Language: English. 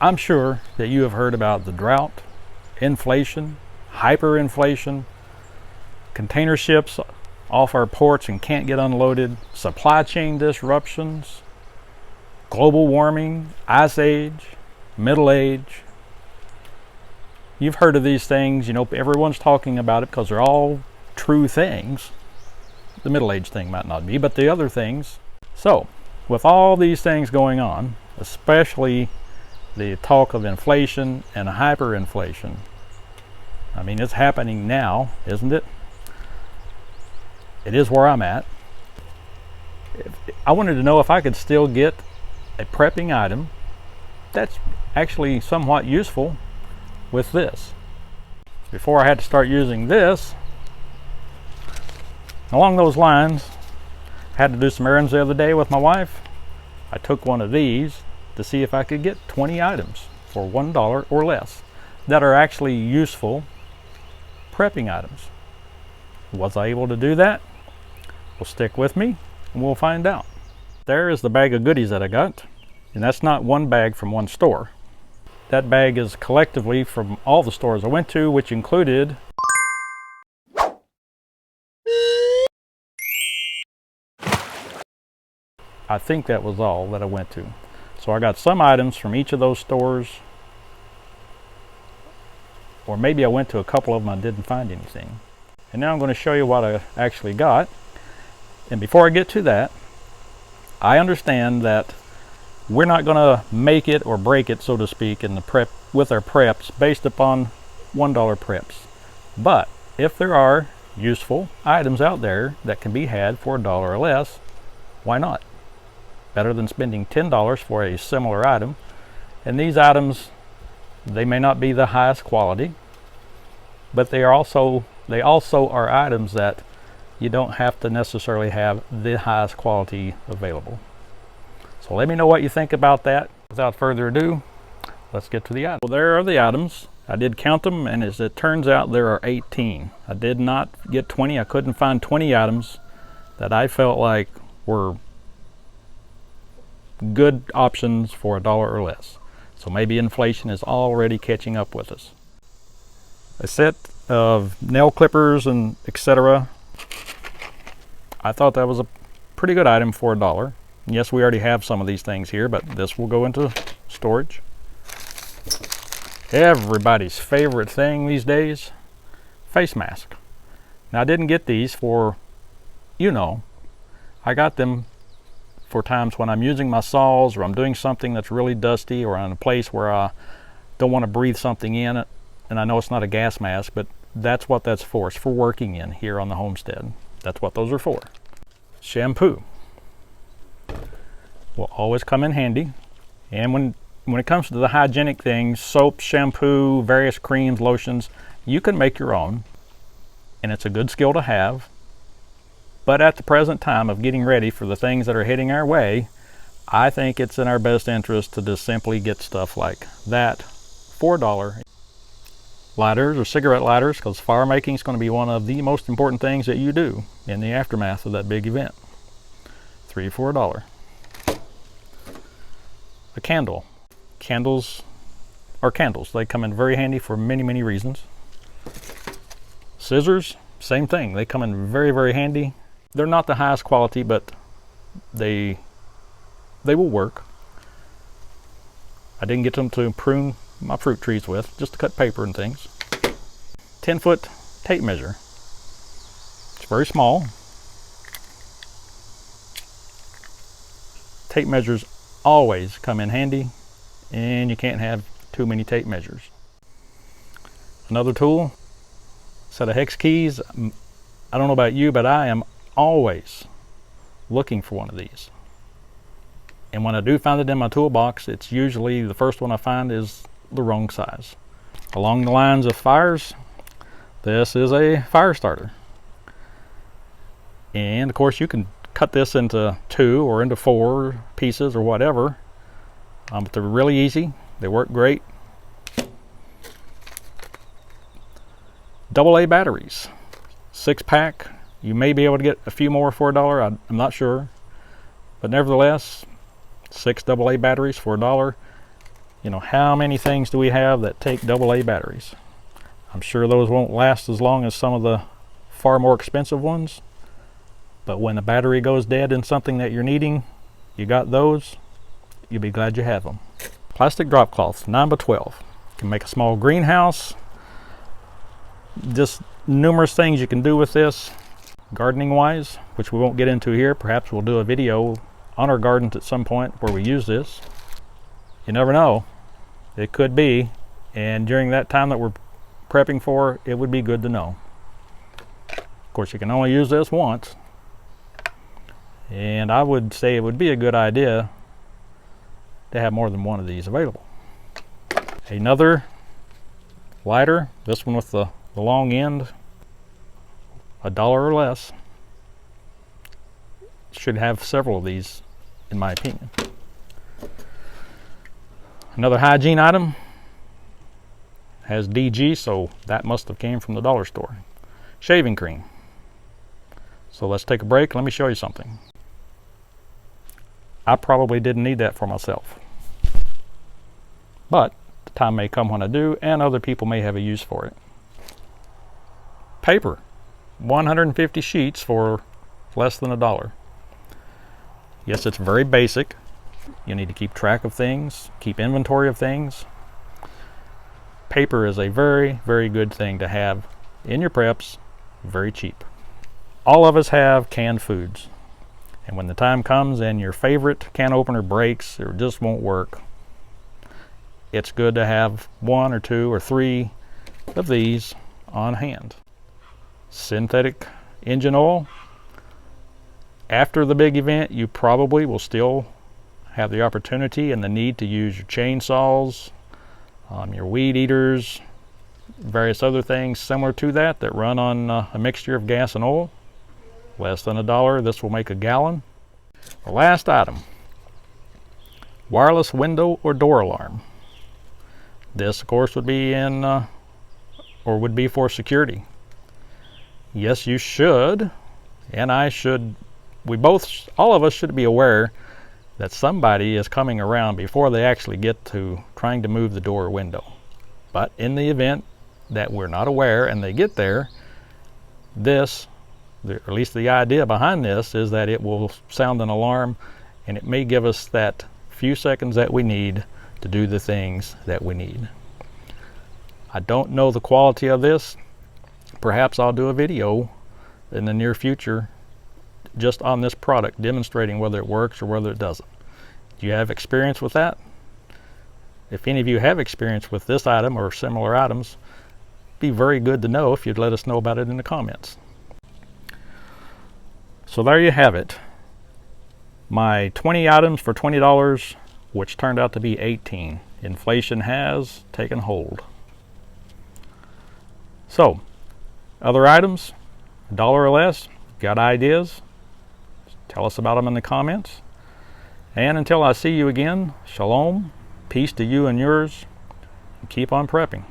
I'm sure that you have heard about the drought, inflation, hyperinflation, container ships off our ports and can't get unloaded, supply chain disruptions, global warming, ice age, middle age. You've heard of these things, you know, everyone's talking about it because they're all true things. The middle age thing might not be, but the other things. So, with all these things going on, especially the talk of inflation and hyperinflation, I mean, it's happening now, isn't it? It is where I'm at. I wanted to know if I could still get a prepping item that's actually somewhat useful with this. Before I had to start using this, along those lines, I had to do some errands the other day with my wife. I took one of these to see if I could get 20 items for $1 or less that are actually useful prepping items. Was I able to do that? Well, stick with me and we'll find out. There is the bag of goodies that I got, and that's not one bag from one store. That bag is collectively from all the stores I went to, which included I think that was all that I went to. So I got some items from each of those stores, or maybe I went to a couple of them and didn't find anything. And now I'm going to show you what I actually got. And before I get to that, I understand that we're not going to make it or break it, so to speak, in the prep with our preps based upon $1 preps. But if there are useful items out there that can be had for $1 or less, why not? Better than spending $10 for a similar item. And these items, they may not be the highest quality, but they also are items that you don't have to necessarily have the highest quality available. So let me know what you think about that. Without further ado, let's get to the items. Well, there are the items. I did count them, and as it turns out, there are 18. I did not get 20. I couldn't find 20 items that I felt like were good options for $1 or less. So maybe inflation is already catching up with us. A set of nail clippers and etc. I thought that was a pretty good item for $1. Yes, we already have some of these things here, but this will go into storage. Everybody's favorite thing these days, face mask. Now I didn't get these for, you know, I got them for times when I'm using my saws or I'm doing something that's really dusty or I'm in a place where I don't want to breathe something in, and I know it's not a gas mask, but that's what that's for. It's for working in here on the homestead. That's what those are for. Shampoo will always come in handy. And when it comes to the hygienic things, soap, shampoo, various creams, lotions, you can make your own, and it's a good skill to have. But at the present time of getting ready for the things that are heading our way, I think it's in our best interest to just simply get stuff like that for $1. Lighters or cigarette lighters, because fire making is going to be one of the most important things that you do in the aftermath of that big event. 3 for $1. A candle. Candles are candles. They come in very handy for many, many reasons. Scissors, same thing. They come in very, very handy. They're not the highest quality, but they will work. I didn't get them to prune my fruit trees with, just to cut paper and things. 10-foot tape measure. It's very small. Tape measures always come in handy, and you can't have too many tape measures. Another tool, set of hex keys. I don't know about you, but I am always looking for one of these. And when I do find it in my toolbox, it's usually the first one I find is the wrong size. Along the lines of fires, this is a Firestarter. And of course you can cut this into 2 or into 4 pieces or whatever, but they're really easy. They work great. AA batteries, 6-pack. You may be able to get a few more for $1. I'm not sure, but nevertheless, 6 AA batteries for $1. You know, how many things do we have that take AA batteries? I'm sure those won't last as long as some of the far more expensive ones, but when the battery goes dead in something that you're needing, you got those, you'll be glad you have them. Plastic drop cloths, 9x12. You can make a small greenhouse. Just numerous things you can do with this, gardening wise, which we won't get into here. Perhaps we'll do a video on our gardens at some point where we use this. You never know, it could be, and during that time that we're prepping for, it would be good to know. Of course, you can only use this once, and I would say it would be a good idea to have more than one of these available. Another lighter, this one with the long end, $1 or less. Should have several of these, in my opinion. Another hygiene item, has DG, so that must have came from the dollar store. Shaving cream. So let's take a break. Let me show you something. I probably didn't need that for myself, but the time may come when I do, and other people may have a use for it. Paper, 150 sheets for less than $1. Yes, it's very basic. You need to keep track of things, keep inventory of things. Paper is a very, very good thing to have in your preps, very cheap. All of us have canned foods, and when the time comes and your favorite can opener breaks or just won't work, it's good to have 1 or 2 or 3 of these on hand. Synthetic engine oil. After the big event, you probably will still have the opportunity and the need to use your chainsaws, your weed eaters, various other things similar to that run on a mixture of gas and oil. Less than $1, this will make a gallon. The last item, wireless window or door alarm. This, of course, would be would be for security. Yes, you should, and I should, all of us should be aware that somebody is coming around before they actually get to trying to move the door or window. But in the event that we're not aware and they get there, or at least the idea behind this is that it will sound an alarm, and it may give us that few seconds that we need to do the things that we need. I don't know the quality of this. Perhaps I'll do a video in the near future just on this product, demonstrating whether it works or whether it doesn't. Do you have experience with that? If any of you have experience with this item or similar items, it'd be very good to know if you'd let us know about it in the comments. So there you have it. My 20 items for $20, which turned out to be 18. Inflation has taken hold. So, other items, $1 or less, got ideas? Tell us about them in the comments. And until I see you again, shalom, peace to you and yours, and keep on prepping.